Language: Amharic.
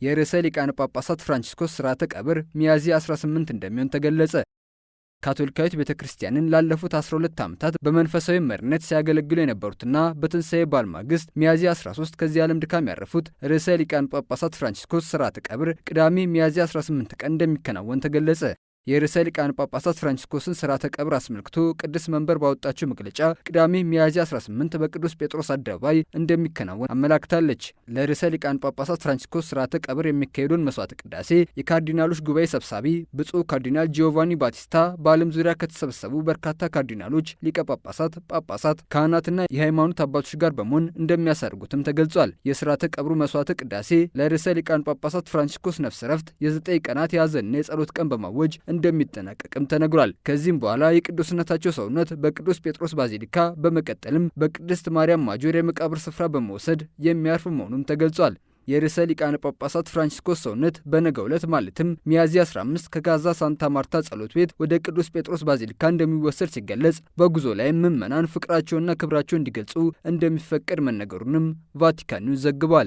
የርዕሰ ሊቃነ ጳጳሳት ፍራንቺስኮስ ሥርዓተ ቀብር ሚያዝያ 18 እንደሚሆን ተገለጸ። ካቶሊካዊት ቤተክርስቲያንን ላለፉት 12 ዓመታት በመንፈሳዊ መሪነት ሲያገለግሉ የነበሩትና በትንሣኤ በዓል ማግስት ሚያዝያ 13 ከዚህ ዓለም ድካም ያረፉት ርዕሰ ሊቃነ ጳጳሳት ፍራንቺስኮስ ሥርዓተ ቀብር ቅዳሜ ሚያዝያ 18 ቀን እንደሚከናወን ተገለጸ። የርዕሰ ሊቃነ ጳጳሳት ፍራንቺስኮስን ሥርዓተ ቀብር አስመልክቶ ቅድስት መንበር ባወጣችው መግለጫ ቅዳሜ ሚያዝያ 18 በቅዱስ ጴጥሮስ አደባባይ እንደሚከናወን አመላክታለች። ለርዕሰ ሊቃነ ጳጳሳት ፍራንቺስኮስ ሥርዓተ ቀብር የሚካሄደውን መስዋዕተ ቅዳሴ የካርዲናሎች ጉባኤ ሰብሳቢ ብፁዕ ካርዲናል ጂዮቫኒ ባቲስታ በዓለም ዙሪያ ከተሰበሰቡ በርካታ ካርዲናሎች፣ ሊቀ ጳጳሳት፣ ጳጳሳት፣ ካህናትና የሃይማኖት አባቶች ጋር በመሆን እንደሚያሳርጉትም ተገልጿል። የሥርዓተ ቀብሩ መስዋዕተ ቅዳሴ ለርዕሰ ሊቃነ ጳጳሳት ፍራንቺስኮስ ነፍስ ዕረፍት የ9 ቀናት የሐዘንና የጸሎት ቀን በማወጅ እንደሚጠናቀቅም ተነግሯል። ከዚህም በኋላ የቅዱስነታቸው ሰውነት በቅዱስ ጴጥሮስ ባዚሊካ በመቀጠልም በቅድስት ማርያም ማጆር የመቃብር ስፍራ በመወሰድ የሚያርፍ መሆኑም ተገልጿል። የርዕሰ ሊቃነ ጳጳሳት ፍራንቺስኮስ ሰውነት በነገው ዕለት ማለትም ሚያዝያ 15 ከጋዛ ሳንታ ማርታ ጸሎት ቤት ወደ ቅዱስ ጴጥሮስ ባዚሊካ እንደሚወሰድ ሲገለጽ፣ በጉዞ ላይ ምዕመናን ፍቅራቸውንና ክብራቸውን እንዲገልጹ እንደሚፈቀድ መነገሩንም ቫቲካን ኒውስ ዘግቧል።